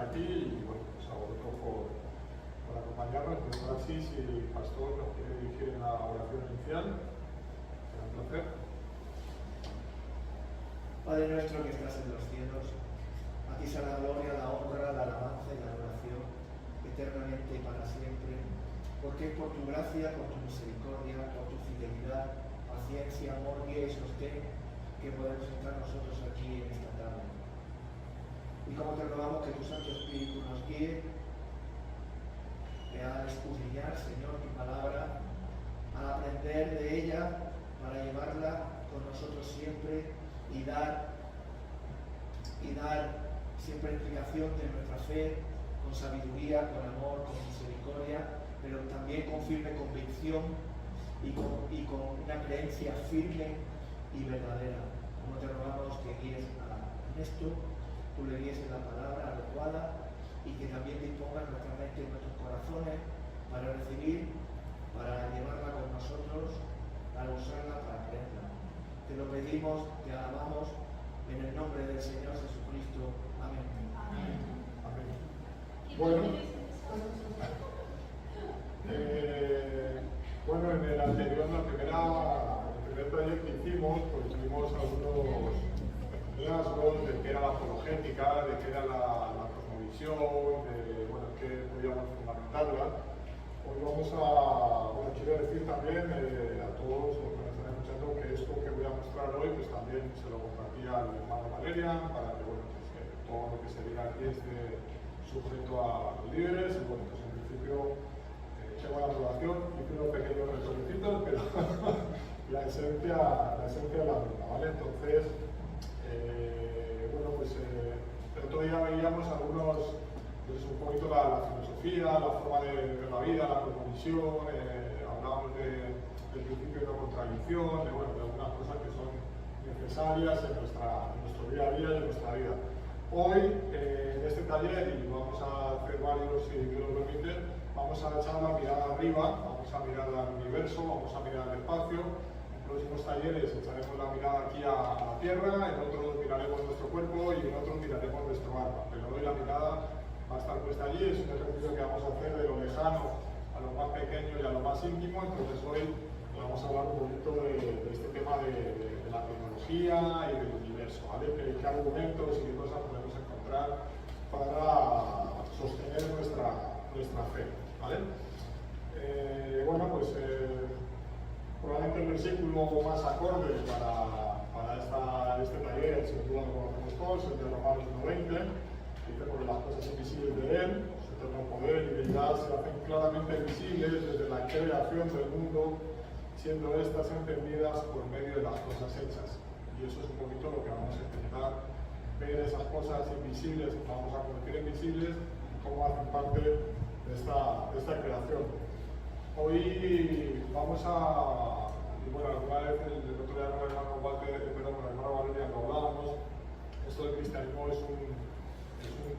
aquí y bueno, pues a vosotros por acompañarnos. Pues ahora sí, si el pastor nos quiere dirigir en la oración inicial, será un placer. Padre nuestro que estás en los cielos, a ti sea la gloria, la honra, la alabanza y la adoración, eternamente y para siempre, porque es por tu gracia, por tu misericordia, por tu fidelidad, paciencia, amor, guía y sostén, que podemos estar nosotros aquí en esta tarde. Y como te rogamos que tu Santo Espíritu nos guíe a escudriñar, Señor, tu palabra, a aprender de ella para llevarla con nosotros siempre y dar siempre explicación de nuestra fe con sabiduría, con amor, con misericordia, pero también con firme convicción y con una creencia firme y verdadera. Como te rogamos que guíes a Ernesto, tú le guíes en la palabra adecuada y que también dispongas nuestra mente y nuestros corazones para recibir, para llevarla con nosotros, para usarla, para creerla. Te lo pedimos, te alabamos, en el nombre del Señor Jesucristo. Amén. Amén. Amén. Bueno, en el anterior, el primer taller que hicimos, pues tuvimos algunos rasgos de qué era la apologética, de qué era la cosmovisión, de qué podíamos fundamentarla. Hoy vamos quiero decir también a todos los que me están escuchando que esto que voy a mostrar hoy, pues también se lo compartí al hermano Valerian, para que, todo lo que se diga aquí esté sujeto a los líderes, y pues en principio tengo la aprobación, hice unos pequeños retoquecitos, pero la esencia es la misma, ¿vale? Entonces, el otro día veíamos algunos, pues un poquito la filosofía, la forma de ver la vida, la cosmovisión, hablábamos del principio de no contradicción, de algunas cosas que son necesarias en nuestro día a día y en nuestra vida. Hoy, en este taller, y vamos a hacer varios, si Dios lo permite, vamos a echar la mirada arriba, vamos a mirar al universo, vamos a mirar al espacio. En próximos talleres echaremos la mirada aquí a la Tierra, en otros miraremos nuestro cuerpo y en otros miraremos nuestro alma. Pero hoy la mirada va a estar puesta allí, es un ejercicio que vamos a hacer de lo lejano a lo más pequeño y a lo más íntimo. Entonces hoy vamos a hablar un poquito de este tema de la tecnología y del universo, ¿vale? ¿Qué argumentos y qué cosas podemos encontrar para sostener nuestra fe, ¿vale? Probablemente el versículo más acorde para este taller, sin duda lo conocemos todos, es de Romanos 1:20, dice: porque las cosas invisibles de Él, su eterno poder y deidad, se hacen claramente visibles desde la creación del mundo, siendo estas entendidas por medio de las cosas hechas. Y eso es un poquito lo que vamos a intentar ver, esas cosas invisibles que vamos a convertir en visibles, cómo hacen parte de esta creación. Hoy vamos alguna vez el otro día con el hermano Valerian lo hablábamos. Esto del cristianismo es un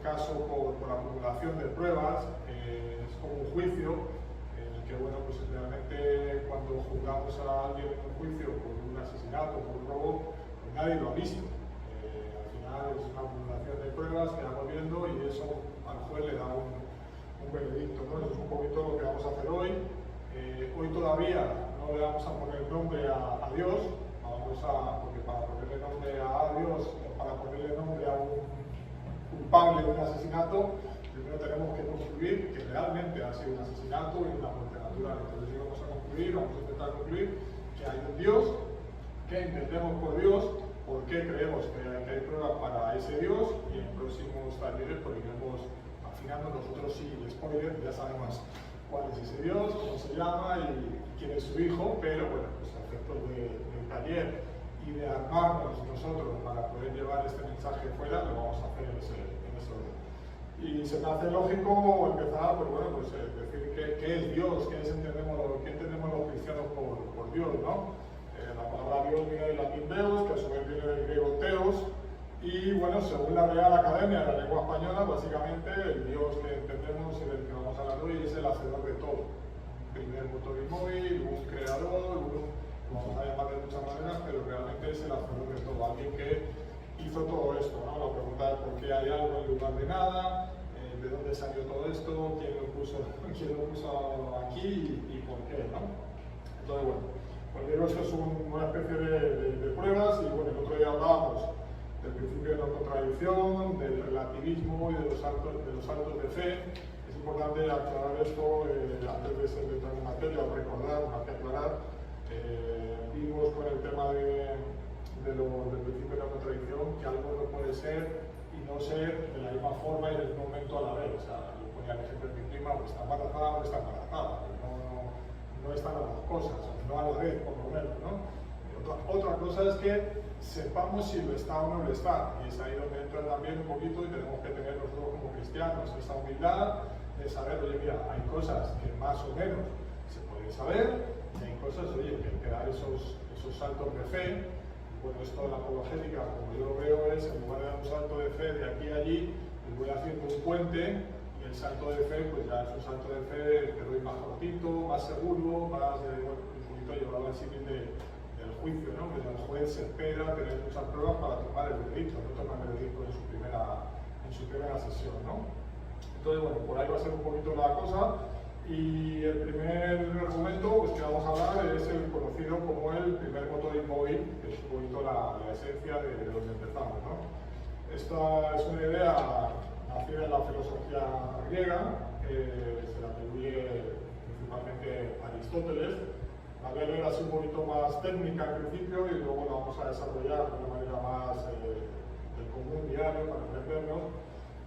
caso por acumulación de pruebas, es como un juicio en el que, realmente cuando juzgamos a alguien en un juicio por un asesinato, por un robo, pues nadie lo ha visto. Al final es una acumulación de pruebas que vamos viendo y eso al juez le da un veredicto, ¿no? Eso es un poquito lo que vamos a hacer hoy. Hoy todavía no le vamos a poner nombre a Dios, porque para ponerle nombre a Dios, para ponerle nombre a un culpable de un asesinato, primero tenemos que concluir que realmente ha sido un asesinato y una muerte natural. Entonces vamos a intentar concluir que hay un Dios, que entendemos por Dios, por qué creemos que hay pruebas para ese Dios, y en próximos talleres pues iremos afinando. Nosotros sí, el spoiler, ya sabemos cuál es ese Dios, cómo se llama y quién es su hijo, pero pues a efectos del taller y de armarnos nosotros para poder llevar este mensaje fuera, lo vamos a hacer en ese orden. Y se me hace lógico empezar decir qué es Dios, qué entendemos los cristianos por Dios, ¿no? La palabra Dios viene del latín Deus, que a su vez viene del griego Theos, y según la Real Academia de la Lengua Española, básicamente el Dios que entendemos y del que vamos a hablar hoy es el hacedor de todo. Un primer motor inmóvil, un creador, lo vamos a llamar de muchas maneras, pero realmente es el hacedor de todo, alguien que hizo todo esto, ¿no? La pregunta es por qué hay algo en lugar de nada, de dónde salió todo esto, quién lo puso aquí y por qué, ¿no? Entonces, bueno, pues digo, esto es una especie de pruebas y bueno, el otro día hablábamos del principio de no contradicción, del relativismo y de los saltos de fe. Es importante aclarar esto antes de entrar en materia, o recordar, más que aclarar. Vimos con el tema del principio de la contradicción que algo no puede ser y no ser de la misma forma y en el mismo momento a la vez. O sea, yo ponía el ejemplo de mi prima, o está embarazada o está embarazada. No están las dos cosas, no a la vez por lo menos, ¿no? Otra cosa es que sepamos si lo está o no lo está, y es ahí donde entra también un poquito y tenemos que tener nosotros como cristianos esa humildad de saber, oye, mira, hay cosas que más o menos se pueden saber, y hay cosas, oye, que hay que dar esos saltos de fe. Bueno, esto de la apologética, como yo lo veo, es en lugar de dar un salto de fe de aquí a allí, pues voy haciendo un puente, y el salto de fe, pues ya es un salto de fe que doy más cortito, más seguro, más, bueno, un poquito llevado al símil del juicio, ¿no? Que el juez se espera tener muchas pruebas para tomar el veredicto, no toma el veredicto en su primera sesión, ¿no? Entonces, bueno, por ahí va a ser un poquito la cosa. Y el primer argumento pues, que vamos a hablar es el conocido como el primer motor inmóvil, que es un poquito la esencia de donde empezamos, ¿no? Esta es una idea nacida en la filosofía griega, se la atribuye principalmente a Aristóteles. La voy a ver así un poquito más técnica al principio y luego la vamos a desarrollar de una manera más del común diario para entendernos.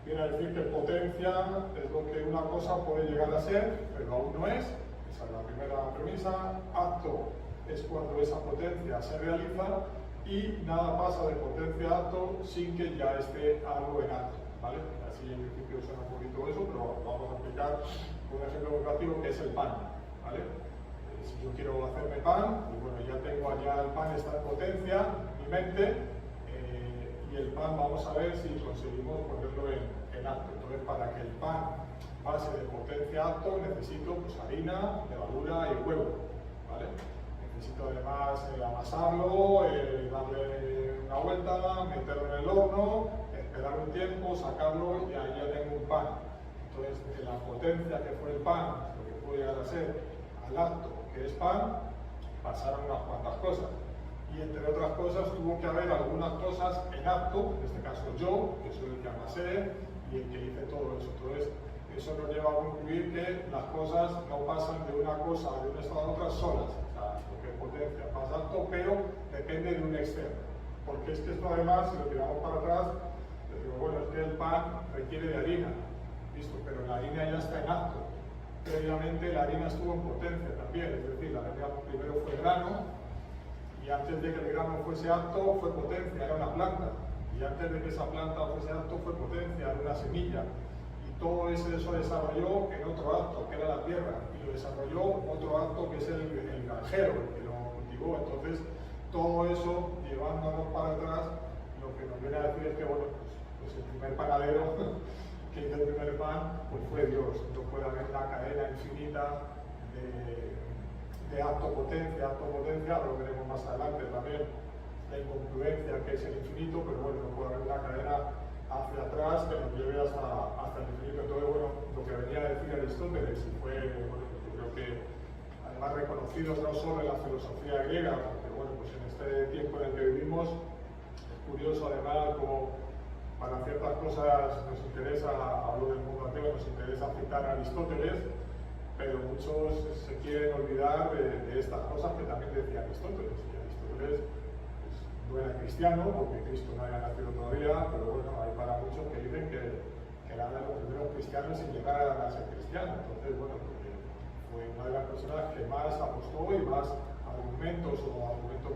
Viene a decir que potencia es lo que una cosa puede llegar a ser, pero aún no es. Esa es la primera premisa. Acto es cuando esa potencia se realiza y nada pasa de potencia a acto sin que ya esté algo en acto, ¿vale? Así en principio suena un poquito eso, pero vamos a explicar un ejemplo educativo que es el pan, ¿vale? Si yo quiero hacerme pan, pues bueno, ya tengo allá el pan, está en potencia, mi mente, y el pan vamos a ver si conseguimos ponerlo en acto. Entonces, para que el pan pase de potencia a acto, necesito pues, harina, levadura y huevo, ¿vale? Necesito además amasarlo, darle una vuelta, meterlo en el horno, esperar un tiempo, sacarlo y ahí ya tengo un pan. Entonces, de la potencia que fue el pan, lo que puede llegar a ser al acto que es pan, pasaron unas cuantas cosas. Y entre otras cosas tuvo que haber algunas cosas en acto, en este caso yo, que soy el que amasé y el que hice todo eso. Entonces, eso nos lleva a concluir que las cosas no pasan de una cosa, de un estado a otra solas. O sea, lo que es potencia pasa acto, pero depende de un externo. Porque es que esto además, si lo tiramos para atrás, les digo, bueno, es que el pan requiere de harina, listo, pero la harina ya está en acto. Previamente la harina estuvo en potencia también, es decir, la harina primero fue grano, y antes de que el grano fuese acto, fue potencia, era una planta. Y antes de que esa planta fuese acto, fue potencia, era una semilla. Y todo eso desarrolló en otro acto, que era la tierra. Y lo desarrolló otro acto, que es el granjero, el que lo cultivó. Entonces, todo eso, llevándonos para atrás, lo que nos viene a decir es que, bueno, pues el primer panadero que hizo el primer pan, pues fue Dios. No puede haber una cadena infinita de acto-potencia, lo veremos más adelante también, la incongruencia que es el infinito, pero bueno, no puede haber una cadena hacia atrás que nos lleve hasta el infinito. Entonces, bueno, lo que venía a decir Aristóteles, y fue, bueno, yo creo que además reconocido no solo en la filosofía griega, porque bueno, pues en este tiempo en el que vivimos, es curioso además como para ciertas cosas nos interesa, hablo del mundo ateo, nos interesa citar a Aristóteles, pero muchos se quieren olvidar de estas cosas que también decía Aristóteles. Y Aristóteles pues, no era cristiano, porque Cristo no había nacido todavía, pero bueno, hay para muchos que dicen que eran los primeros cristianos sin llegar a ser cristiano. Entonces, bueno, fue una de las personas que más apostó y más argumentos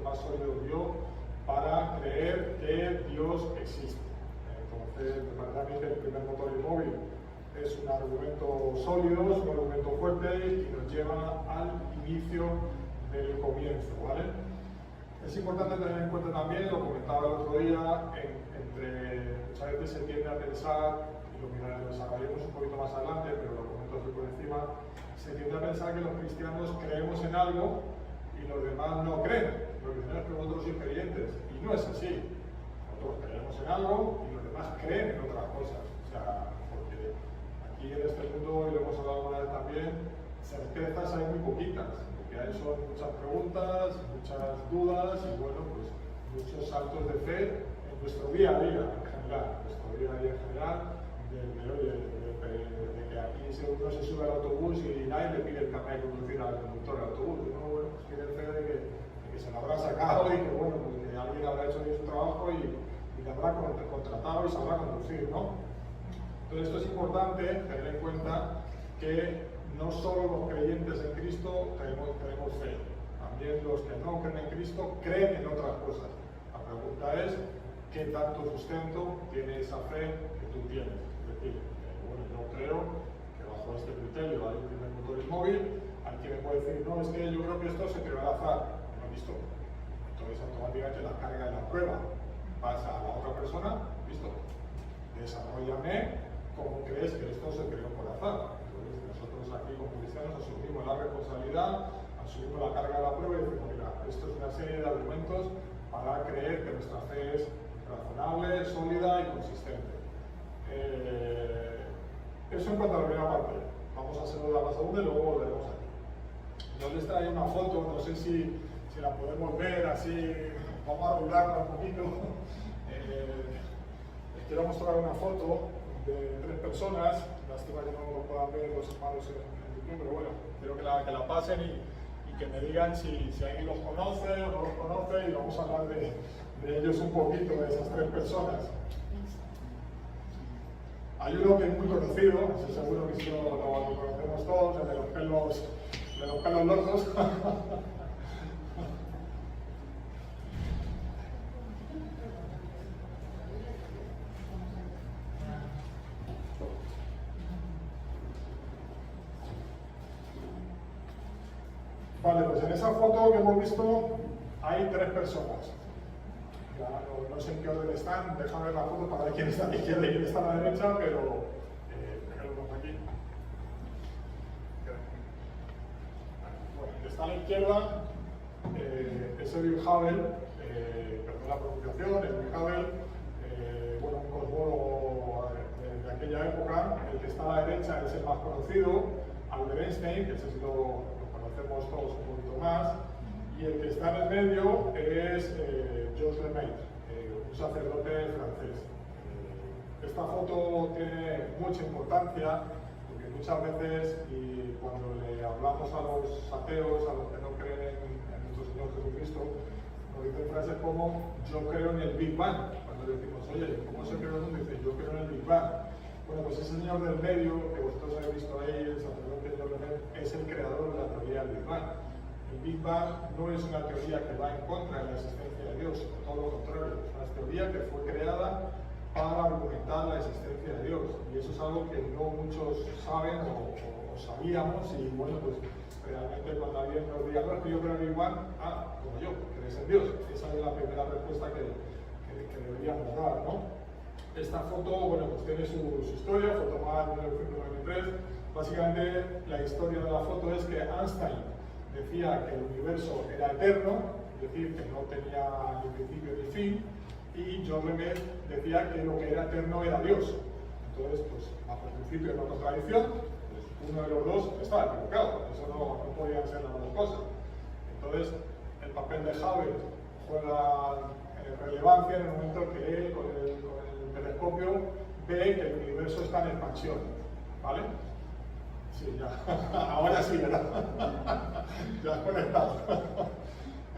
más sólidos dio para creer que Dios existe. Entonces, me parece a mí que el primer motor inmóvil es un argumento sólido, es un argumento fuerte y nos lleva al inicio del comienzo, ¿vale? Es importante tener en cuenta también, lo comentaba el otro día, muchas veces se tiende a pensar, y lo desarrollaremos un poquito más adelante, pero lo comento así por encima, se tiende a pensar que los cristianos creemos en algo y los demás no creen. Los cristianos que vosotros sois creyentes, y no es así. Nosotros creemos en algo y los demás creen en otras cosas. O sea, porque aquí en este mundo, y lo hemos hablado alguna vez también, certezas hay muy poquitas, lo que hay son muchas preguntas, muchas dudas y bueno, pues muchos saltos de fe en nuestro día a día en general, de que aquí uno se sube al autobús y nadie le pide el carnet de conducir al conductor del autobús, uno bueno, pues tiene fe de que se lo habrá sacado y que bueno, pues que alguien habrá hecho bien su trabajo y le habrá contratado y sabrá conducir, ¿no? Entonces esto es importante tener en cuenta que no solo los creyentes en Cristo tenemos fe, también los que no creen en Cristo creen en otras cosas. La pregunta es, ¿qué tanto sustento tiene esa fe que tú tienes? Es decir, bueno, yo creo que bajo este criterio hay un primer motor móvil, hay quien me puede decir, no, es que yo creo que esto se creó al azar, ¿no listo? Entonces automáticamente la carga de la prueba pasa a la otra persona, listo, desarrollame cómo crees que esto se creó por azar. Entonces nosotros aquí como cristianos asumimos la responsabilidad, asumimos la carga de la prueba y decimos, mira, esto es una serie de argumentos para creer que nuestra fe es razonable, sólida y consistente. Eso en cuanto a la primera parte. Vamos a saludar a la segunda y luego volveremos aquí. Yo les traigo una foto, no sé si la podemos ver así, vamos a rularla un poquito. Les quiero mostrar una foto de 3 personas, lástima que no lo puedan ver los hermanos en YouTube, pero bueno, quiero que la pasen y que me digan si alguien los conoce o no los conoce y vamos a hablar de ellos un poquito, de esas 3 personas. Hay uno que es muy conocido, estoy seguro que sí lo conocemos todos, el de los pelos locos. Vale, pues en esa foto que hemos visto hay 3 personas. Ya, no sé en qué orden están, déjame ver la foto para ver quién está a la izquierda y quién está a la derecha, pero déjalo aquí. Bueno, el que está a la izquierda es Edwin Hubble, perdón la pronunciación, Edwin Hubble, bueno, un cosmólogo de aquella época. El que está a la derecha es el más conocido, Albert Einstein, que ese sí lo conocemos todos un poquito más, y el que está en el medio es Georges Lemaître, un sacerdote francés. Esta foto tiene mucha importancia porque muchas veces, y cuando le hablamos a los ateos, a los que no creen en nuestro Señor Jesucristo, nos dicen frases como yo creo en el Big Bang. Cuando le decimos, oye, ¿cómo se creó el mundo? Dice, yo creo en el Big Bang. Bueno, pues ese señor del medio, que vosotros habéis visto ahí, el sacerdote Georges Lemaître, es el creador de la teoría del Big Bang. El Big Bang no es una teoría que va en contra de la existencia de Dios, todo lo contrario, es una teoría que fue creada para argumentar la existencia de Dios. Y eso es algo que no muchos saben o sabíamos, y bueno, pues realmente cuando alguien nos diga, no, es que yo creo en el Big Bang, como yo, crees en Dios. Esa es la primera respuesta que deberíamos dar, ¿no? Esta foto, bueno, pues tiene su historia, fue tomada en 1993. Básicamente la historia de la foto es que Einstein decía que el universo era eterno, es decir, que no tenía ni principio ni fin, y Georges Lemaître decía que lo que era eterno era Dios. Entonces, pues, bajo el principio de la contradicción, pues, uno de los dos estaba equivocado, eso no podían ser las dos cosas. Entonces, el papel de Hubble juega relevancia en el momento que él, con el telescopio, ve que el universo está en expansión, ¿vale? Sí, ya. Ahora sí, ¿verdad? Ya has conectado.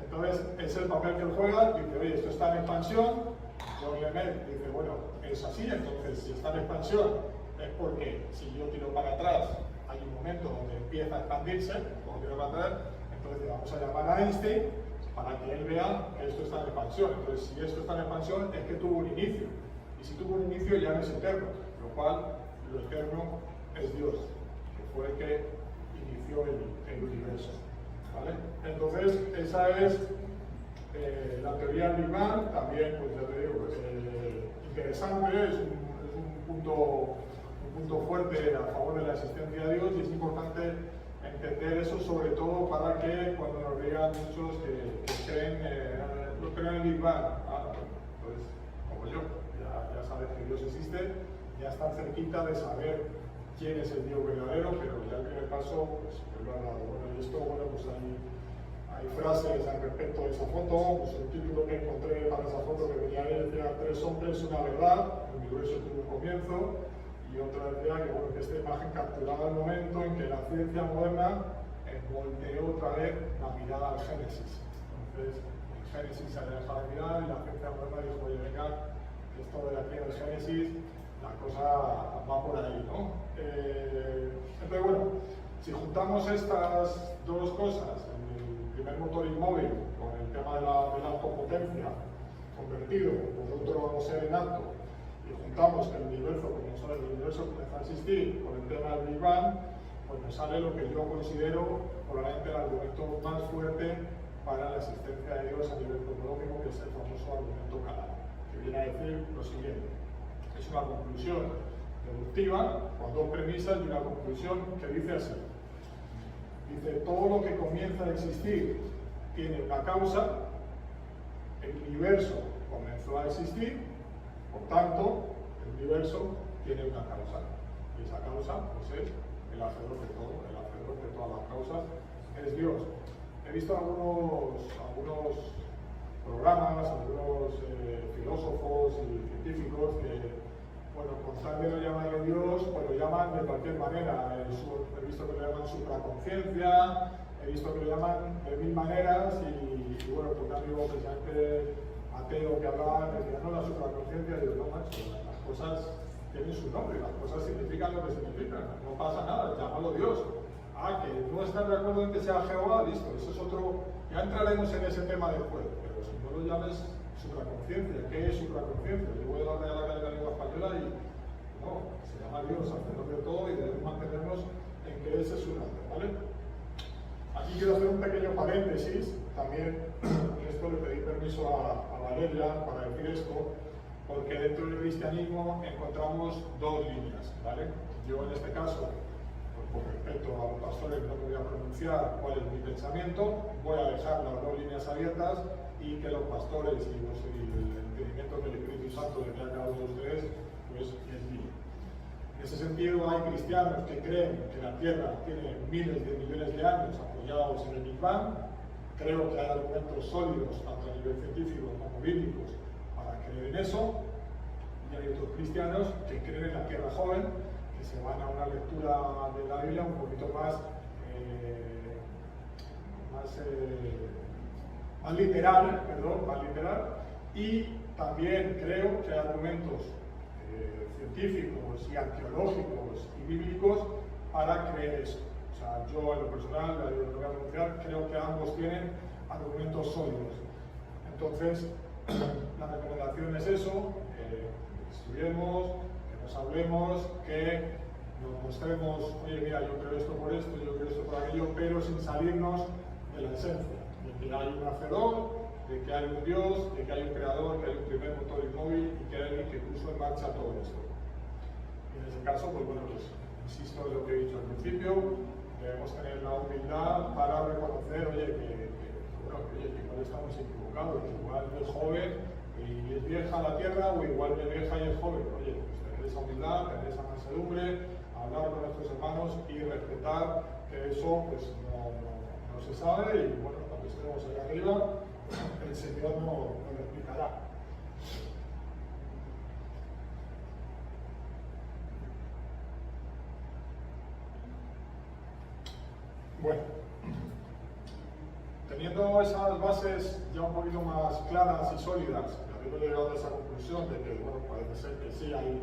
Entonces, ese es el papel que él juega. Dice, oye, esto está en expansión. Georges Lemaître dice, bueno, es así. Entonces, si está en expansión, es porque si yo tiro para atrás, hay un momento donde empieza a expandirse. Cuando tiro para atrás, entonces vamos a llamar a Einstein para que él vea que esto está en expansión. Entonces, si esto está en expansión, es que tuvo un inicio. Y si tuvo un inicio, ya no es eterno. Lo cual, lo eterno es Dios, fue el que inició el universo, ¿vale? Entonces, esa es la teoría del Big Bang. También, pues ya te digo, interesante, es un punto fuerte a favor de la existencia de Dios, y es importante entender eso, sobre todo para que cuando nos digan muchos que creen, no creen en el Big Bang, entonces, como yo, ya sabes que Dios existe, ya están cerquita de saber quién es el Dios verdadero, pero ya el primer paso, pues lo ha dado. Bueno, y esto, bueno, pues hay frases al respecto de esa foto, pues el título que encontré para esa foto que venía ahí decía: 3 hombres, una verdad, el universo tuvo un comienzo, y otra decía que, bueno, que esta imagen capturaba el momento en que la ciencia moderna volteó otra vez la mirada al Génesis. Entonces, el Génesis se había dejado de mirar y la ciencia moderna dijo: oye, venga, que esto de aquí en el Génesis, la cosa va por ahí, ¿no? Entonces, bueno, si juntamos estas dos cosas, el primer motor inmóvil con el tema de la autopotencia convertido por otro ser inapto, y juntamos que el universo comenzó a existir con el tema del Big Bang, pues nos sale lo que yo considero probablemente el argumento más fuerte para la existencia de Dios a nivel cosmológico, que es el famoso argumento Calán, que viene a decir lo siguiente: es una conclusión deductiva con dos premisas y una conclusión que dice así. Dice: todo lo que comienza a existir tiene una causa, el universo comenzó a existir, por tanto, el universo tiene una causa. Y esa causa, pues, es el hacedor de todo, el hacedor de todas las causas es Dios. He visto algunos programas, algunos filósofos y científicos que, bueno, con tal de no llamarle Dios, pues lo llaman de cualquier manera. He visto que lo llaman supraconciencia, he visto que lo llaman de mil maneras, y bueno, pues un amigo precisamente ateo que hablaba me decía: no, la supraconciencia, y digo: no, macho, las cosas tienen su nombre, las cosas significan lo que significan, no pasa nada, llámalo Dios. Ah, que no están de acuerdo en que sea Jehová, listo, eso es otro, ya entraremos en ese tema después, pero si no lo llames supraconciencia, ¿qué es supraconciencia? Yo voy a la Real Academia de la Lengua Española y no, se llama Dios, hacedor de todo, y debemos mantenernos en que ese es su nombre, ¿vale? Aquí quiero hacer un pequeño paréntesis, también en esto le pedí permiso a Valeria para decir esto, porque dentro del cristianismo encontramos dos líneas, ¿vale? Yo en este caso, por respeto a los pastores, no me voy a pronunciar cuál es mi pensamiento, voy a dejar las dos líneas abiertas y que los pastores y el entendimiento del Espíritu Santo de cada uno de ustedes, pues es libre. En ese sentido, hay cristianos que creen que la Tierra tiene miles de millones de años apoyados en el Big Bang. Creo que hay argumentos sólidos, tanto a nivel científico como bíblicos, para creer en eso. Y hay otros cristianos que creen en la Tierra joven, que se van a una lectura de la Biblia un poquito más literal, y también creo que hay argumentos científicos y arqueológicos y bíblicos para creer eso. O sea, yo en lo personal, lo voy a pronunciar, creo que ambos tienen argumentos sólidos. Entonces, la recomendación es eso, que estudiemos, que nos hablemos, que nos mostremos: oye, mira, yo creo esto por esto, yo creo esto por aquello, pero sin salirnos de la esencia, de que hay un hacedor, de que hay un Dios, de que hay un creador, que hay un primer motor inmóvil y que hay alguien que puso en marcha todo esto. Y en ese caso, pues bueno, pues insisto en lo que he dicho al principio, debemos tener la humildad para reconocer, oye, que igual estamos equivocados, que igual es joven y es vieja la tierra, o igual es vieja y es joven. Oye, pues tener esa humildad, tener esa mansedumbre, hablar con nuestros hermanos y respetar que eso pues no se sabe, y bueno, cuando estemos allá arriba, el Señor nos lo explicará. Bueno, teniendo esas bases ya un poquito más claras y sólidas, habiendo llegado a esa conclusión de que, bueno, parece ser que sí hay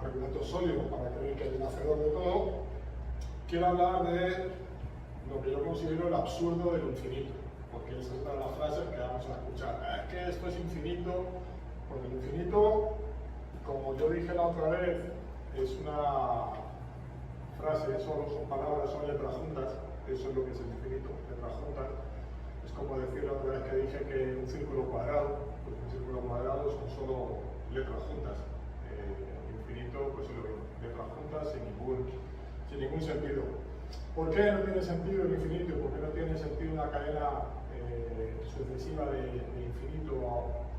argumentos sólidos para creer que hay un hacedor de todo, quiero hablar de lo que yo considero el absurdo del infinito, porque esa es una de las frases que vamos a escuchar. Es que esto es infinito, porque el infinito, como yo dije la otra vez, es una frase, son palabras, son letras juntas, eso es lo que es el infinito, letras juntas. Es como decir la otra vez que dije que un círculo cuadrado, pues un círculo cuadrado son solo letras juntas. Infinito, pues lo mismo, letras juntas sin ningún sentido. ¿Por qué no tiene sentido el infinito? ¿Por qué no tiene sentido una cadena sucesiva de infinito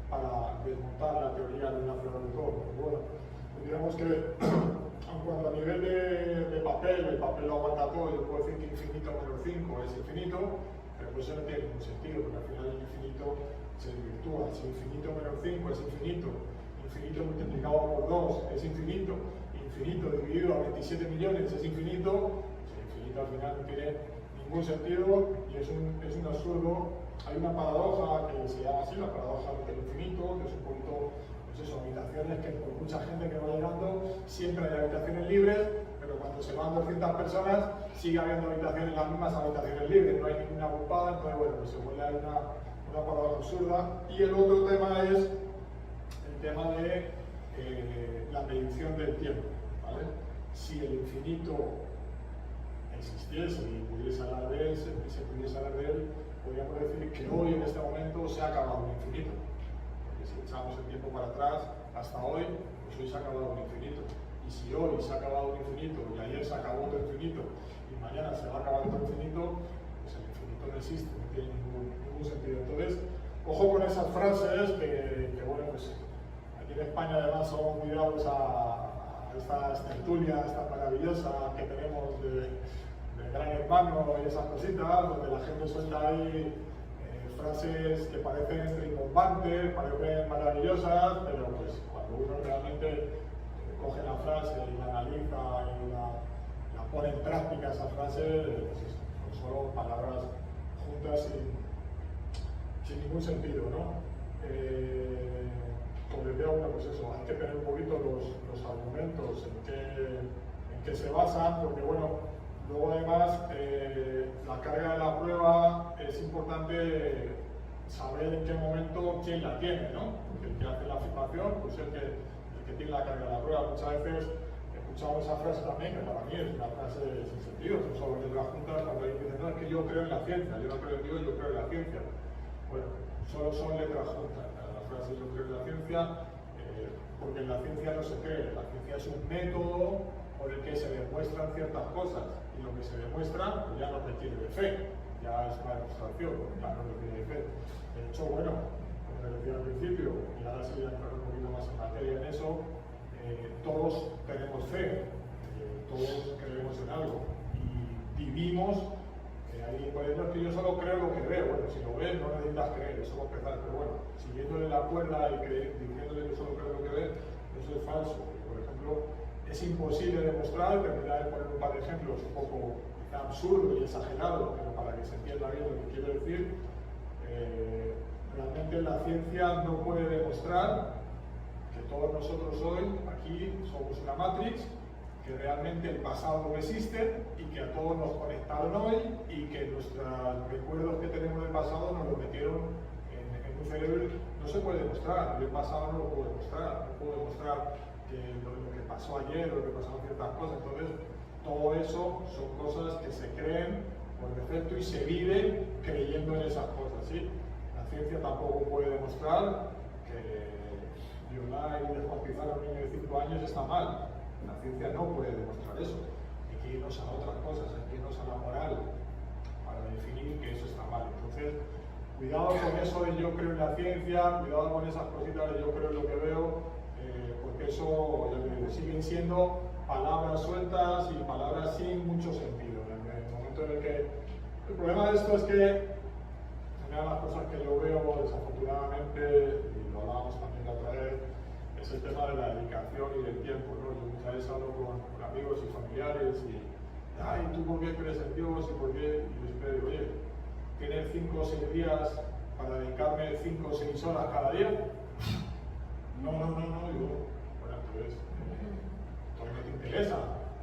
para desmontar la teoría de un hacedor de todo? Bueno, pues digamos que aun cuando a nivel de papel, el papel lo aguanta todo, yo puedo decir que infinito menos 5 es infinito, pero pues eso no tiene ningún sentido, porque al final el infinito se desvirtúa. Si infinito menos 5 es infinito, infinito multiplicado por 2 es infinito, infinito dividido a 27 millones es infinito, pues el infinito al final no tiene ningún sentido y es un absurdo. Hay una paradoja que se llama así, la paradoja del infinito, que es un poquito, pues eso, habitaciones que por mucha gente que va llegando, siempre hay habitaciones libres, pero cuando se van 200 personas, sigue habiendo habitaciones, las mismas habitaciones libres, no hay ninguna ocupada, entonces bueno, pues se vuelve a una paradoja absurda. Y el otro tema es el tema de la medición del tiempo, ¿vale? Si el infinito existiese y pudiese hablar de él, se pudiese hablar de él, podríamos decir que hoy en este momento se ha acabado un infinito. Porque si echamos el tiempo para atrás, hasta hoy, pues hoy se ha acabado un infinito. Y si hoy se ha acabado un infinito y ayer se acabó otro infinito y mañana se va a acabar otro infinito, pues el infinito no existe, no tiene ningún sentido. Entonces, ojo con esas frases que bueno, pues aquí en España además somos muy dados a estas tertulias tan maravillosas que tenemos de Gran Hermano y esas cositas, donde la gente suelta ahí frases que parecen rimbombantes, parecen maravillosas, pero pues cuando uno realmente coge la frase y la analiza y la pone en práctica esa frase, pues son solo palabras juntas sin ningún sentido, ¿no? Como decía uno, pues eso, hay que tener un poquito los argumentos en que se basan, porque bueno, luego además la carga de la prueba es importante saber en qué momento quién la tiene, ¿no? Porque el que hace la afirmación, pues el que tiene la carga de la prueba. Muchas veces escuchamos esa frase también, que para mí es una frase sin sentido, son solo letras juntas, cuando alguien dice, no, es que yo creo en la ciencia, yo no creo en Dios, yo creo en la ciencia. Bueno, solo son letras juntas, la frase yo creo en la ciencia, porque en la ciencia no se cree, la ciencia es un método por el que se demuestran ciertas cosas, y lo que se demuestra pues ya no requiere de fe, ya es una demostración, ya no requiere de fe. De hecho, bueno, como decía al principio, y ahora sí voy a entrar un poquito más en materia en eso, todos tenemos fe, todos creemos en algo, y vivimos, ahí por ejemplo, es que yo solo creo lo que veo. Bueno, si lo ves no necesitas creer, es solo pensar, pero bueno, siguiéndole la cuerda y diciéndole que solo creo lo que ve, eso es falso. Por ejemplo, es imposible demostrar, terminar de poner un par de ejemplos un poco absurdo y exagerado, pero para que se entienda bien lo que quiero decir, realmente la ciencia no puede demostrar que todos nosotros hoy, aquí, somos una Matrix, que realmente el pasado no existe y que a todos nos conectaron hoy y que nuestros recuerdos que tenemos del pasado nos los metieron en un cerebro. No se puede demostrar, yo el pasado no lo puedo demostrar, no puedo demostrar que lo que pasó ayer o lo que pasaron ciertas cosas. Entonces, todo eso son cosas que se creen por defecto y se vive creyendo en esas cosas, ¿sí? La ciencia tampoco puede demostrar que violar y descuartizar a un niño de 5 años está mal. La ciencia no puede demostrar eso. Hay que irnos a otras cosas, hay que irnos a la moral para definir que eso está mal. Entonces, cuidado con eso de yo creo en la ciencia, cuidado con esas cositas de yo creo en lo que veo, porque eso siguen siendo palabras sueltas y palabras sin mucho sentido. En el momento en el que... El problema de esto es que una de las cosas que yo veo, desafortunadamente, y lo hablábamos también la otra vez, es el tema de la dedicación y del tiempo, ¿no? Yo muchas veces hablo con amigos y familiares y, ay, ¿tú por qué crees en Dios? ¿Y por qué? Y yo siempre digo, oye, ¿tienes 5 o 6 días para dedicarme 5 o 6 horas cada día? No, digo, bueno, entonces no te interesa,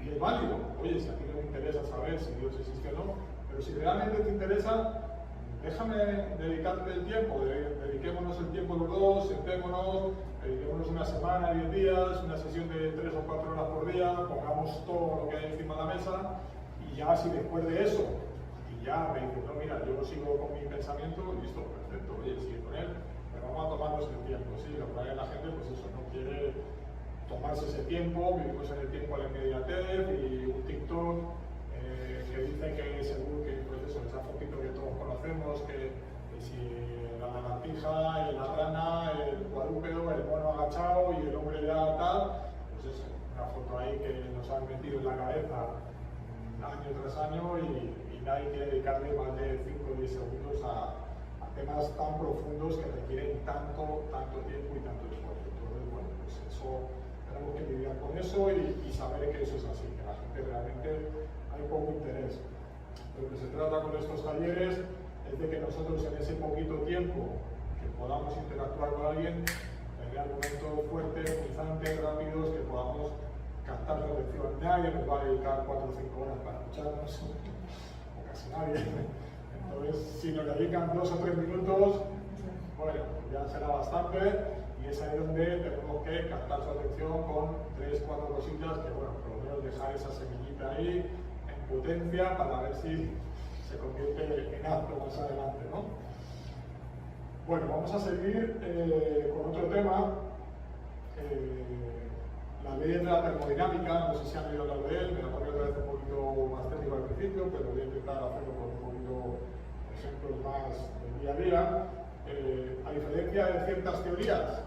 y es válido. Oye, si a ti no te interesa saber si Dios existe o no, pero si realmente te interesa, déjame dedicarte el tiempo, dediquémonos el tiempo los dos, sentémonos, dediquémonos una semana, 10 días, una sesión de 3 o 4 horas por día, pongamos todo lo que hay encima de la mesa, y ya si después de eso, y ya me dices, no, mira, yo sigo con mi pensamiento, listo, perfecto, oye, sigue con él, pero vamos a tomarnos el tiempo, ¿sí? Lo que pasa es que la gente, pues eso, no quiere tomarse ese tiempo, vivimos en el tiempo de la inmediatez y un TikTok que dice que según que, pues eso, esa fotito que todos conocemos, que si la lagartija, la rana, el cuadrúpedo, el mono agachado y el hombre ya tal, pues eso, una típica foto ahí que nos han metido en la cabeza año tras año y nadie quiere dedicarle más de 5 o 10 segundos a temas tan profundos que requieren tanto tiempo y tanto esfuerzo. Entonces, bueno, pues eso, tenemos que lidiar con eso y saber que eso es así, que la gente realmente hay poco interés. Lo que se trata con estos talleres es de que nosotros en ese poquito tiempo que podamos interactuar con alguien, tener argumentos fuertes, punzantes, rápidos, que podamos captar su atención. Nadie nos va a dedicar 4 o 5 horas para escucharnos, o casi nadie. Entonces, si nos dedican 2 o 3 minutos, bueno, ya será bastante, y es ahí donde tenemos que captar su atención con 3 o 4 cosillas que, bueno, por lo menos dejar esa semillita ahí en potencia para ver si se convierte en acto más adelante, ¿no? Bueno, vamos a seguir con otro tema. Las leyes de la termodinámica, no sé si han oído hablar de él, me lo pongo otra vez un poquito más técnico al principio, pero voy a intentar hacerlo con un poquito ejemplos más del día a día. A diferencia de ciertas teorías,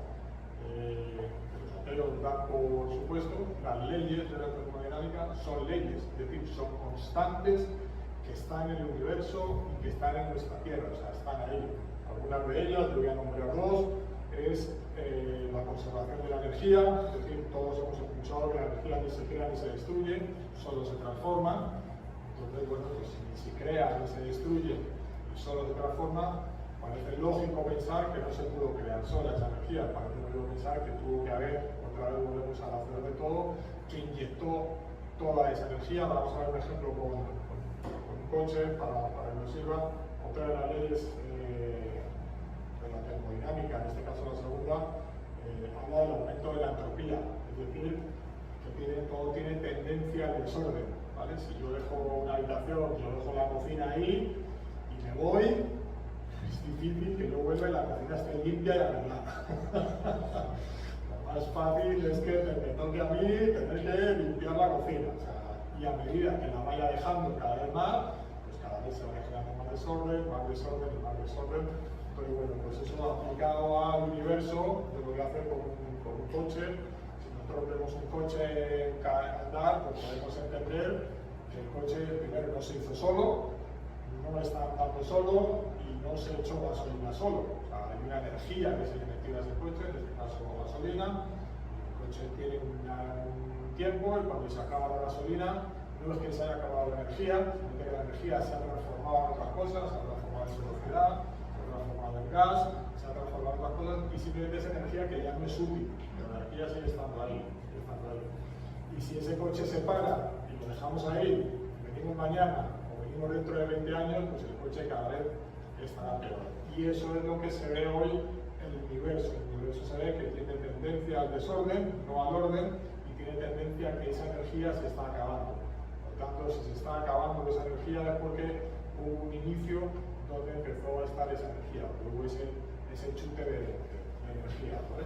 que los ateos dan por supuesto, las leyes de la termodinámica son leyes, es decir, son constantes que están en el universo y que están en nuestra Tierra, o sea, están ahí. Algunas de ellas, yo voy a nombrar 2, es la conservación de la energía, es decir, todos hemos escuchado que la energía ni se crea ni se destruye, solo se transforma. Entonces, bueno, pues si crea ni se destruye y solo se transforma, parece lógico pensar que no se pudo crear sola esa energía, parece lógico pensar que tuvo que haber, otra vez volvemos a hacer de todo, que inyectó toda esa energía. Vamos a ver un ejemplo con un coche para que nos sirva. Otra de las leyes de la termodinámica, en este caso la segunda, habla del aumento de la entropía, es decir, que todo tiene tendencia al desorden, ¿vale? Si yo dejo una habitación, yo dejo la cocina ahí y me voy, es difícil que no vuelva y la cocina esté limpia y arreglada. Lo más fácil es que me toque a mí tener que limpiar la cocina, o sea, y a medida que la vaya dejando cada vez más, pues cada vez se va generando más desorden, más desorden y más desorden. Pero bueno, pues eso aplicado al universo, yo lo voy a hacer con un coche. Si nosotros vemos un coche andar, pues podemos entender que el coche primero no se hizo solo, no está andando solo y no se echó gasolina solo. O sea, hay una energía que se le metió a ese coche, en este caso gasolina. El coche tiene un tiempo y cuando se acaba la gasolina, no es que se haya acabado la energía, sino que la energía se ha transformado en otras cosas, se ha transformado en velocidad, transformado en gas, se ha transformado en otras cosas y simplemente es energía que ya no es útil, pero la energía sigue estando ahí, Y si ese coche se para y lo dejamos ahí, venimos mañana o venimos dentro de 20 años, pues el coche cada vez estará peor. Y eso es lo que se ve hoy en el universo. El universo se ve que tiene tendencia al desorden, no al orden, y tiene tendencia a que esa energía se está acabando. Por tanto, si se está acabando esa energía es porque hubo un inicio donde empezó a estar esa energía, hubo ese chute de energía, ¿vale?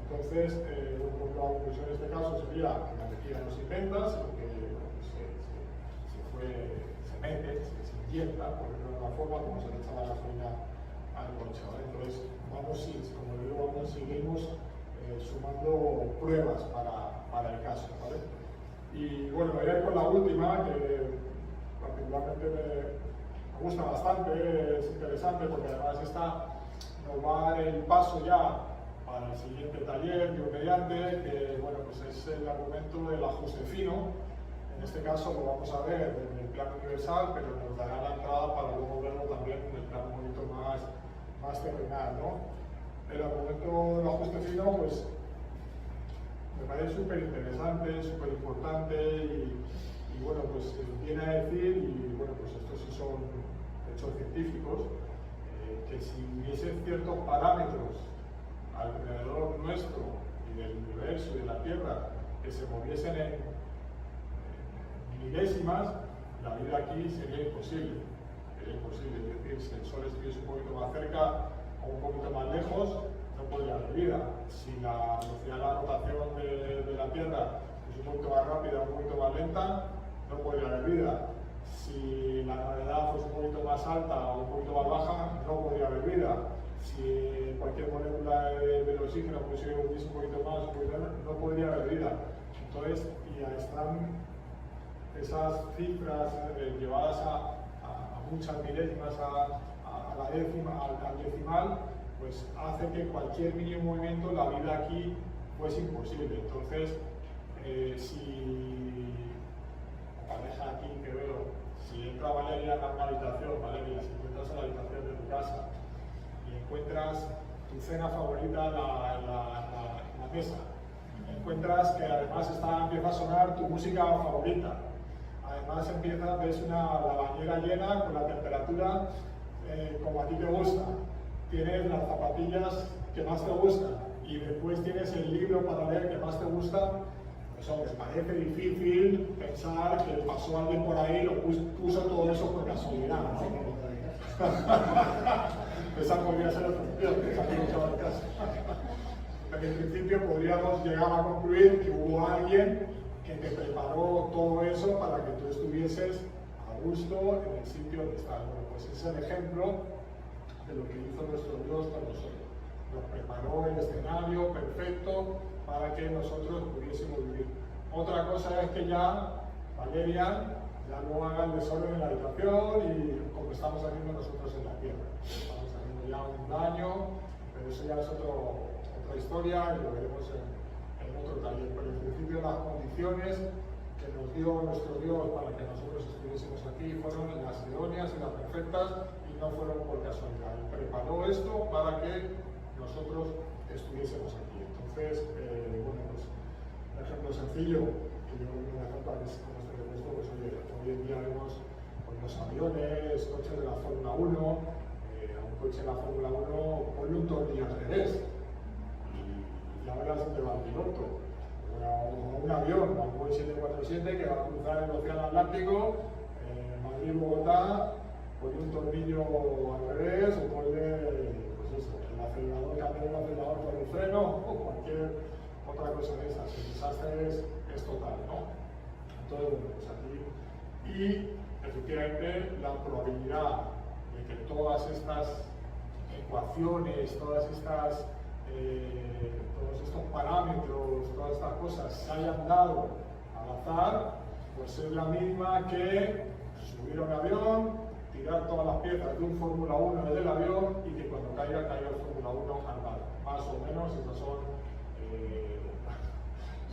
Entonces, la conclusión en este caso sería que la energía no se inventa, sino que se mete, se inyecta, por decirlo de una forma, como se le echa la gasolina al coche, ¿vale? Entonces, como digo, seguimos sumando pruebas para el caso, ¿vale? Y bueno, voy a ir con la última, que particularmente me gusta bastante, es interesante porque además esta nos va a dar el paso ya para el siguiente taller, Dios mediante, que bueno, pues es el argumento del ajuste fino. En este caso lo vamos a ver en el plano universal, pero nos dará la entrada para luego verlo también en el plano un poquito más terrenal, ¿no? El argumento del ajuste fino, pues me parece súper interesante, súper importante y bueno, pues viene a decir, y bueno, pues estos sí son hechos científicos, que si hubiesen ciertos parámetros alrededor nuestro y del universo y de la Tierra que se moviesen en milésimas, la vida aquí sería imposible. Sería imposible, es decir, si el Sol estuviese un poquito más cerca o un poquito más lejos, no podría haber vida. Si la velocidad de la rotación de la Tierra es un poquito más rápida o un poquito más lenta, no podría haber vida. Si la gravedad fuese un poquito más alta o un poquito más baja, no podría haber vida. Si cualquier molécula del oxígeno fuese un poquito más, no podría haber vida. Entonces, y ahí están esas cifras llevadas a muchas milésimas, a la décima, al decimal, pues hace que cualquier mínimo movimiento, la vida aquí fuese imposible. Entonces, si pareja aquí que veo, si entra Valeria a una habitación, Valeria, si encuentras en la habitación de tu casa y encuentras tu cena favorita en la mesa, encuentras que además empieza a sonar tu música favorita, además ves la bañera llena con la temperatura como a ti te gusta, tienes las zapatillas que más te gustan y después tienes el libro para leer que más te gusta, pues hombre, parece difícil pensar que pasó alguien por ahí y lo puso todo eso por casualidad, ¿no? Esa podría ser otra opción, que se ha hecho el caso. En principio podríamos llegar a concluir que hubo alguien que te preparó todo eso para que tú estuvieses a gusto en el sitio donde estás. Bueno, pues ese es el ejemplo de lo que hizo nuestro Dios con nosotros. Nos preparó el escenario perfecto para que nosotros pudiésemos vivir. Otra cosa es que ya Valeria ya no haga el desorden en la habitación y como estamos haciendo nosotros en la tierra. Estamos haciendo ya un daño, pero eso ya es otra historia y lo veremos en otro taller. Pero en principio las condiciones que nos dio nuestro Dios para que nosotros estuviésemos aquí fueron las idóneas y las perfectas y no fueron por casualidad. Él preparó esto para que nosotros estuviésemos aquí. Entonces, bueno, pues un ejemplo sencillo, que yo creo que un ejemplo como este de esto, pues oye, hoy en día vemos pues, los aviones, coches de la Fórmula 1, a un coche de la Fórmula 1 ponle un tornillo al revés y ya verás dónde va el piloto. O un avión, un Boeing 747 que va a cruzar el océano Atlántico, Madrid-Bogotá, ponle un tornillo al revés o ponle pues eso, el acelerador, cambiar el acelerador por el freno o cualquier otra cosa de esas. El desastre es total, ¿no? Entonces, bueno, pues aquí, y efectivamente la probabilidad de que todas estas ecuaciones, todos estos parámetros, todas estas cosas se hayan dado al azar, pues es la misma que subir a un avión, tirar todas las piezas de un Fórmula 1 desde el avión y que cuando caiga el Fórmula 1 al mar. Más o menos esas son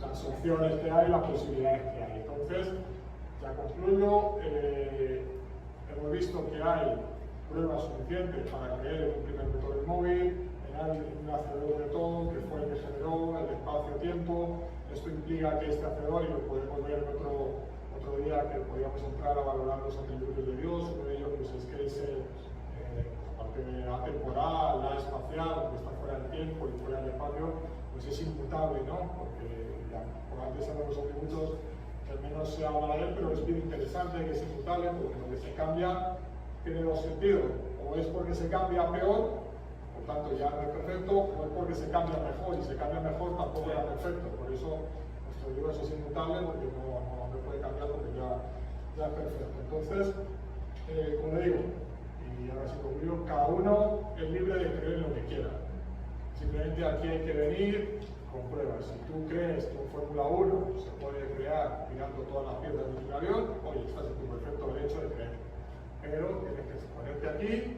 las opciones que hay, las posibilidades que hay. Entonces, ya concluyo, hemos visto que hay pruebas suficientes para creer en un primer motor del móvil, en un hacedor de todo, que fue el que generó el espacio-tiempo. Esto implica que este hacedor, y lo podemos ver en otro día, que podríamos entrar a valorar los atributos de Dios. Uno de ellos pues, es que es aparte de atemporal, la espacial, que está fuera del tiempo y fuera del espacio, pues es inmutable, ¿no? Porque por antes eran los atributos que al menos se habla de él, pero es bien interesante que es inmutable porque lo que se cambia tiene dos sentidos. O es porque se cambia peor, por tanto ya no es perfecto, o es porque se cambia mejor, y se cambia mejor tampoco era perfecto. Por eso nuestro Dios es inmutable, porque no puede cambiar porque ya es perfecto. Entonces, como le digo, y ahora sí concluyo, cada uno es libre de creer en lo que quiera. Simplemente aquí hay que venir con pruebas. Si tú crees que un Fórmula 1 se puede crear tirando todas las piezas de un avión, oye, estás en tu perfecto derecho de creer. Pero tienes que ponerte aquí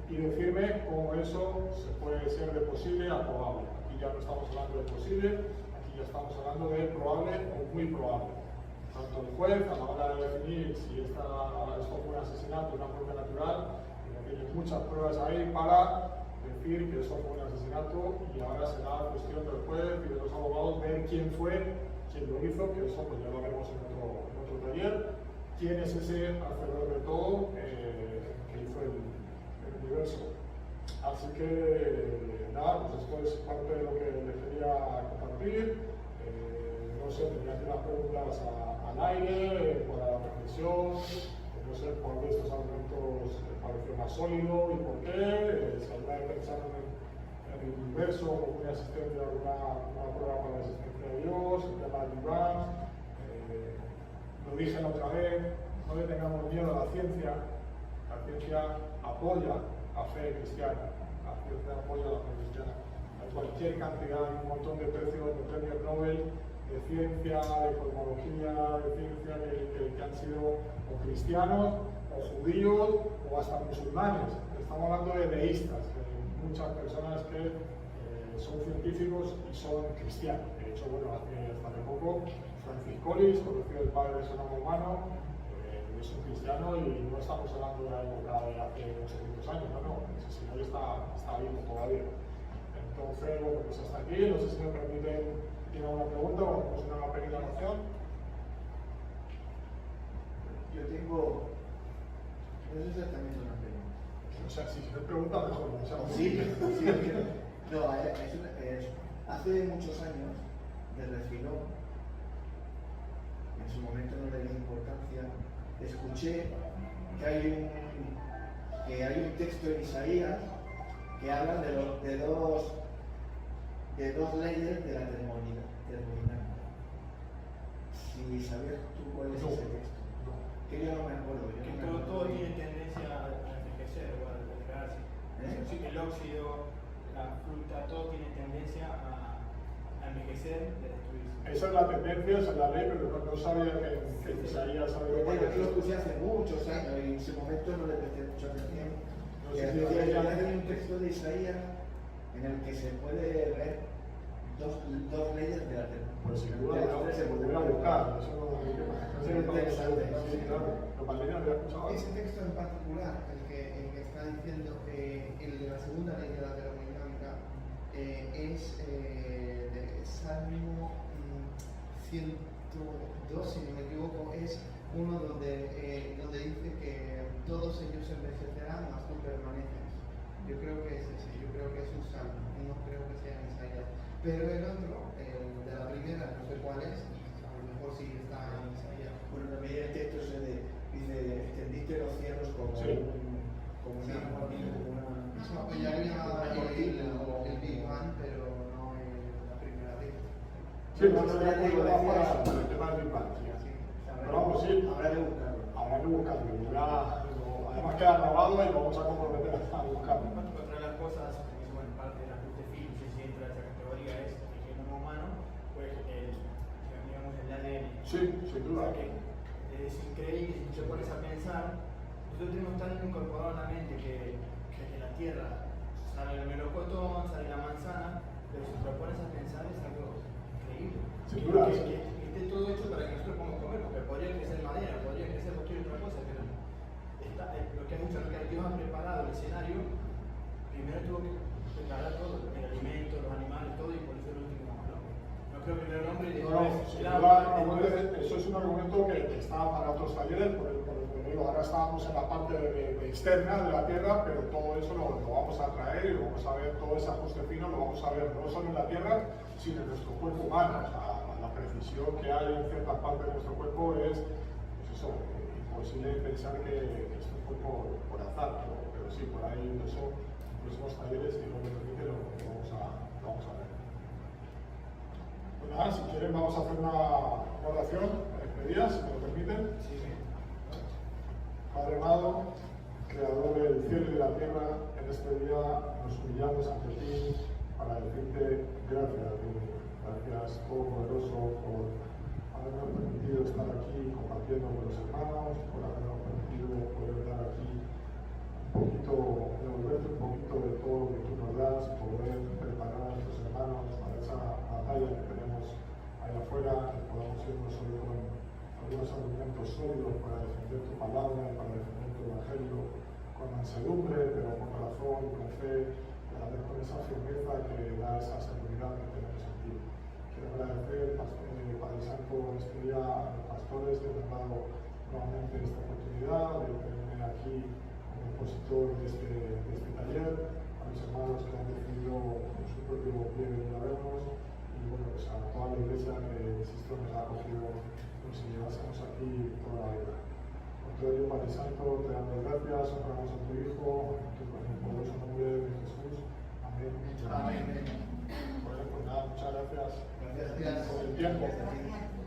y decirme cómo eso se puede ser de posible a probable. Aquí ya no estamos hablando de posible, aquí ya estamos hablando de probable o muy probable. Tanto el juez, a la hora de definir si esto fue un asesinato, una muerte natural, tiene muchas pruebas ahí para decir que eso fue un asesinato, y ahora será cuestión del juez y de los abogados ver quién fue, quién lo hizo, que eso pues ya lo veremos en otro taller. ¿Quién es ese hacedor de todo que hizo el universo? Así que nada, pues esto es parte de lo que les quería compartir. No sé, tendría que unas preguntas al aire, para la reflexión. No sé cuál de estos argumentos les pareció más sólido y por qué. Si alguna vez pensaron en el universo como una existencia, alguna prueba para la existencia de Dios, el tema del Iván. Lo dije la otra vez, no le tengamos miedo a la ciencia. La ciencia apoya la fe cristiana. La ciencia apoya la fe cristiana. Hay cualquier cantidad, un montón de premios Nobel ciencia, de cosmología, de ciencia, que han sido o cristianos, o judíos, o hasta musulmanes. Estamos hablando de deístas, que hay muchas personas que son científicos y son cristianos. De hecho, bueno, hasta hace poco, Francis Collins, conocido el padre del sonamo humano, es un cristiano y no estamos hablando de la época de hace 800 años, no, ese señor está vivo todavía. Entonces, bueno, pues hasta aquí, no sé si me permiten, ¿tiene alguna pregunta o hacemos una pequeña oración? Yo tengo, no es exactamente una pregunta. O sea, si me pregunta mejor, o sea, Sí, no, hace muchos años me refiró, en su momento no le di importancia, escuché que hay un texto en Isaías que habla de dos leyes de la termodinámica. Si sabías tú cuál es ese texto, que yo no me acuerdo. Que todo tiene tendencia a envejecer o a degradarse. Sí, el óxido, la fruta, todo tiene tendencia a envejecer y a destruirse. esa es la tendencia, esa es la ley, pero no sabía que Isaías sabía cuál Yo lo es. escuché hace muchos años y en ese momento no le presté mucha atención. No Y sé si decía, ya- hay un texto de Isaías en el que se puede ver dos leyes de la Pues sin duda, de las tres se volverá a buscar. Eso no Es interesante. Sí, claro. Pero Valeria había escuchado. Ese texto en particular, el que está diciendo el de la segunda ley de la termodinámica, es de Salmo 102, si no me equivoco, es uno donde dice que todos ellos envejecerán, mas tú permaneces. Yo creo que es ese, yo creo que es un salmo, no creo que sea Isaías. Pero el otro, el de la primera, no sé cuál es, a lo mejor sí está en Isaías. Bueno, también el texto dice, extendiste los cielos como Sí. como Sí. una Eso apoyaría cortina o el Big Bang, pero no la primera ley. Sí, no ya te digo, para el tema del Big Bang. Sí. Pero vamos, sí, habrá que buscarlo. habrá que buscarlo. Además queda grabado y vamos a comprometer a buscarlo. Otra de las cosas, que es bueno, parte de la luz de Phil, si entra en esa categoría, es el genoma humano, pues digamos el ADN. Sí, sin O duda. sea que es increíble, si te pones a pensar, nosotros tenemos tan incorporado en la mente que de la tierra sale el melocotón, sale la manzana, pero si te lo pones a pensar es algo increíble. Sin duda, Que sí. esté todo hecho para que nosotros podamos comer, porque podría crecer madera, podría crecer cualquier otra cosa, pero lo que has dicho, lo que Dios ha preparado el escenario, primero tuvo que preparar todo, el alimento, los animales, todo, y por eso el último hombre. No creo que el hombre y No, después sin el duda, agua, eso es un argumento que está para otros talleres, por lo que digo, ahora estábamos en la parte de externa de la Tierra, pero todo eso lo vamos a traer y lo vamos a ver, todo ese ajuste fino lo vamos a ver no solo en la Tierra, sino en nuestro cuerpo humano. O sea, la precisión que hay en ciertas partes de nuestro cuerpo es, pues eso, imposible pensar que esto fue por azar, pero sí, por ahí eso, en próximos talleres, si no me permite, lo vamos a ver. Pues nada, si quieren vamos a hacer una oración, despedida, si me lo permiten. Padre amado, Creador del cielo y de la tierra, en este día nos humillamos ante ti para decirte gracias, Dios. Gracias, Todopoderoso, por habernos permitido estar aquí compartiendo con los hermanos, por habernos permitido poder dar aquí un poquito, devolverte un poquito de todo lo que tú nos das, poder preparar a nuestros hermanos para esa batalla que tenemos allá afuera, que podamos irnos sobre con algunos argumentos sólidos para defender tu palabra, para defender tu evangelio, con mansedumbre, pero con corazón, con fe, para ver con esa firmeza que da esa seguridad que tenemos en ti. Quiero agradecer, Padre Santo, en este día a los pastores que me han dado nuevamente esta oportunidad de tenerme aquí como expositor de este taller, a mis hermanos que han decidido con su propio pie venir a vernos, y bueno, pues a toda la iglesia que insisto nos ha acogido como si llevásemos aquí toda la vida. Por todo ello, Padre Santo, te damos gracias, honramos a tu Hijo, en el poderoso nombre de Jesús. Amén. Amén. Bueno, pues nada, muchas gracias Gracias. por el tiempo. Gracias.